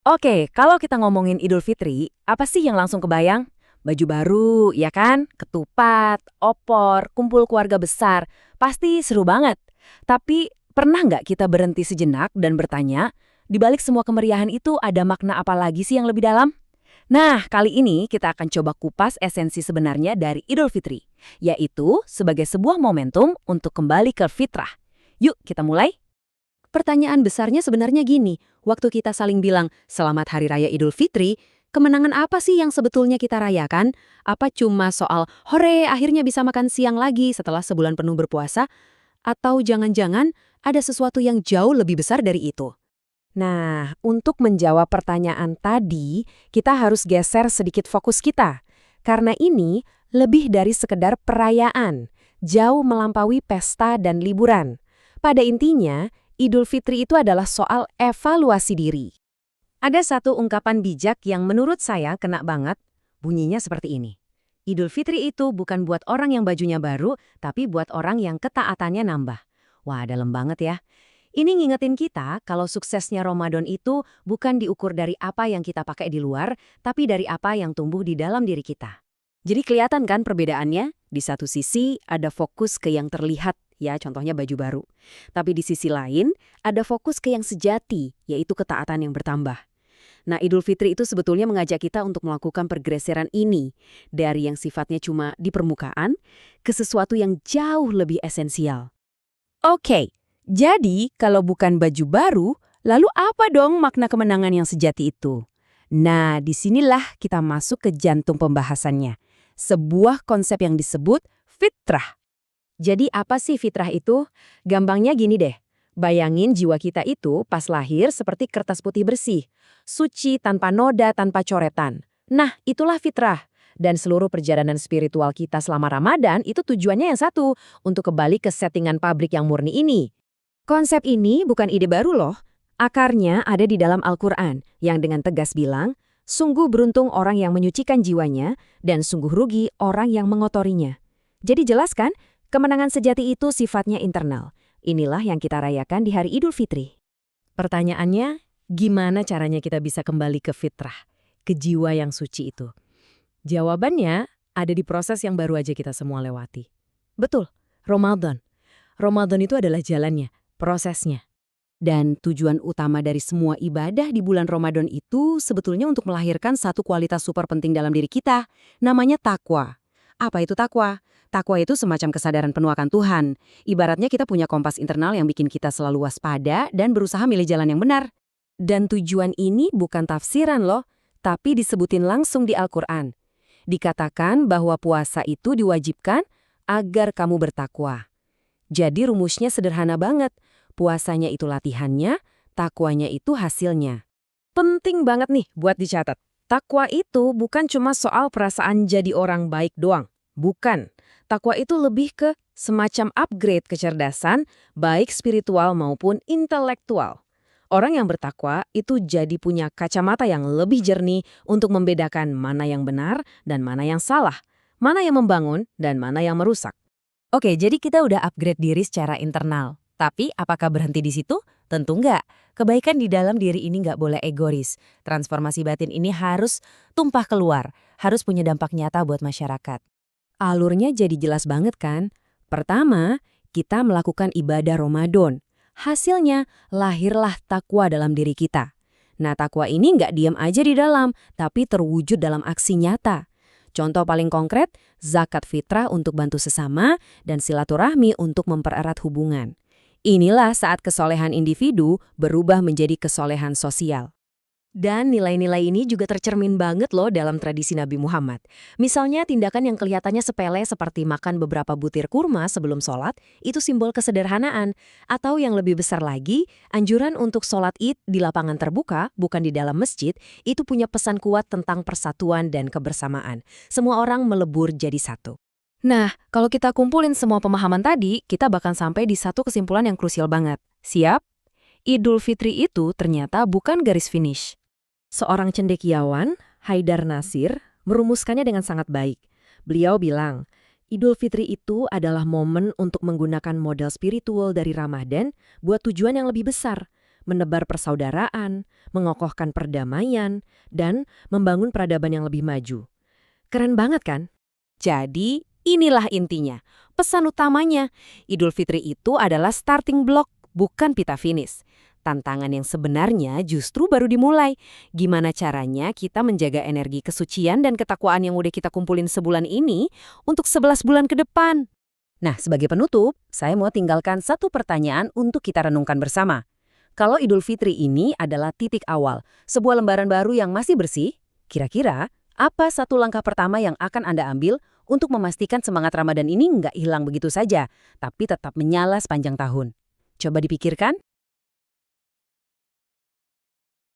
Oke, kalau kita ngomongin Idul Fitri, apa sih yang langsung kebayang? Baju baru, ya kan? Ketupat, opor, kumpul keluarga besar. Pasti seru banget. Tapi pernah nggak kita berhenti sejenak dan bertanya, di balik semua kemeriahan itu ada makna apa lagi sih yang lebih dalam? Nah, kali ini kita akan coba kupas esensi sebenarnya dari Idul Fitri, yaitu sebagai sebuah momentum untuk kembali ke fitrah. Yuk, kita mulai. Pertanyaan besarnya sebenarnya gini, waktu kita saling bilang, Selamat Hari Raya Idul Fitri, kemenangan apa sih yang sebetulnya kita rayakan? Apa cuma soal, hore akhirnya bisa makan siang lagi setelah sebulan penuh berpuasa? Atau jangan-jangan ada sesuatu yang jauh lebih besar dari itu? Nah, untuk menjawab pertanyaan tadi, kita harus geser sedikit fokus kita. Karena ini lebih dari sekedar perayaan, jauh melampaui pesta dan liburan. Pada intinya, Idul Fitri itu adalah soal evaluasi diri. Ada satu ungkapan bijak yang menurut saya kena banget, bunyinya seperti ini. Idul Fitri itu bukan buat orang yang bajunya baru, tapi buat orang yang ketaatannya nambah. Wah, dalam banget ya. Ini ngingetin kita kalau suksesnya Ramadan itu bukan diukur dari apa yang kita pakai di luar, tapi dari apa yang tumbuh di dalam diri kita. Jadi kelihatan kan perbedaannya? Di satu sisi ada fokus ke yang terlihat, ya contohnya baju baru. Tapi di sisi lain ada fokus ke yang sejati, yaitu ketaatan yang bertambah. Nah, Idul Fitri itu sebetulnya mengajak kita untuk melakukan pergeseran ini dari yang sifatnya cuma di permukaan ke sesuatu yang jauh lebih esensial. Oke, jadi kalau bukan baju baru, lalu apa dong makna kemenangan yang sejati itu? Nah, disinilah kita masuk ke jantung pembahasannya. Sebuah konsep yang disebut fitrah. Jadi apa sih fitrah itu? Gampangnya gini deh. Bayangin jiwa kita itu pas lahir seperti kertas putih bersih. Suci, tanpa noda, tanpa coretan. Nah, itulah fitrah. Dan seluruh perjalanan spiritual kita selama Ramadan itu tujuannya yang satu, untuk kembali ke settingan pabrik yang murni ini. Konsep ini bukan ide baru loh. Akarnya ada di dalam Al-Quran, yang dengan tegas bilang, sungguh beruntung orang yang menyucikan jiwanya, dan sungguh rugi orang yang mengotorinya. Jadi jelas kan, kemenangan sejati itu sifatnya internal. Inilah yang kita rayakan di hari Idul Fitri. Pertanyaannya, gimana caranya kita bisa kembali ke fitrah, ke jiwa yang suci itu? Jawabannya ada di proses yang baru aja kita semua lewati. Betul, Ramadan. Ramadan itu adalah jalannya, prosesnya. Dan tujuan utama dari semua ibadah di bulan Ramadan itu sebetulnya untuk melahirkan satu kualitas super penting dalam diri kita, namanya takwa. Apa itu takwa? Takwa itu semacam kesadaran penuh akan Tuhan. Ibaratnya kita punya kompas internal yang bikin kita selalu waspada dan berusaha milih jalan yang benar. Dan tujuan ini bukan tafsiran loh, tapi disebutin langsung di Al-Quran. Dikatakan bahwa puasa itu diwajibkan agar kamu bertakwa. Jadi rumusnya sederhana banget. Puasanya itu latihannya, takwanya itu hasilnya. Penting banget nih buat dicatat. Takwa itu bukan cuma soal perasaan jadi orang baik doang. Bukan. Takwa itu lebih ke semacam upgrade kecerdasan, baik spiritual maupun intelektual. Orang yang bertakwa itu jadi punya kacamata yang lebih jernih untuk membedakan mana yang benar dan mana yang salah, mana yang membangun dan mana yang merusak. Oke, jadi kita udah upgrade diri secara internal. Tapi apakah berhenti di situ? Tentu enggak. Kebaikan di dalam diri ini nggak boleh egois. Transformasi batin ini harus tumpah keluar, harus punya dampak nyata buat masyarakat. Alurnya jadi jelas banget kan? Pertama, kita melakukan ibadah Ramadan. Hasilnya, lahirlah takwa dalam diri kita. Nah, takwa ini nggak diam aja di dalam, tapi terwujud dalam aksi nyata. Contoh paling konkret, zakat fitrah untuk bantu sesama dan silaturahmi untuk mempererat hubungan. Inilah saat kesolehan individu berubah menjadi kesolehan sosial. Dan nilai-nilai ini juga tercermin banget loh dalam tradisi Nabi Muhammad. Misalnya tindakan yang kelihatannya sepele seperti makan beberapa butir kurma sebelum sholat, itu simbol kesederhanaan. Atau yang lebih besar lagi, anjuran untuk sholat Id di lapangan terbuka, bukan di dalam masjid, itu punya pesan kuat tentang persatuan dan kebersamaan. Semua orang melebur jadi satu. Nah, kalau kita kumpulin semua pemahaman tadi, kita bakal sampai di satu kesimpulan yang krusial banget. Siap? Idul Fitri itu ternyata bukan garis finish. Seorang cendekiawan, Haidar Nasir, merumuskannya dengan sangat baik. Beliau bilang, Idul Fitri itu adalah momen untuk menggunakan modal spiritual dari Ramadan buat tujuan yang lebih besar. menebar persaudaraan, mengokohkan perdamaian, dan membangun peradaban yang lebih maju. Keren banget kan? Jadi, inilah intinya. Pesan utamanya, Idul Fitri itu adalah starting block, bukan pita finish. Tantangan yang sebenarnya justru baru dimulai. Gimana caranya kita menjaga energi kesucian dan ketakwaan yang udah kita kumpulin sebulan ini untuk 11 bulan ke depan? Nah, sebagai penutup, saya mau tinggalkan satu pertanyaan untuk kita renungkan bersama. Kalau Idul Fitri ini adalah titik awal, sebuah lembaran baru yang masih bersih, kira-kira apa satu langkah pertama yang akan Anda ambil untuk memastikan semangat Ramadan ini nggak hilang begitu saja, tapi tetap menyala sepanjang tahun? Coba dipikirkan.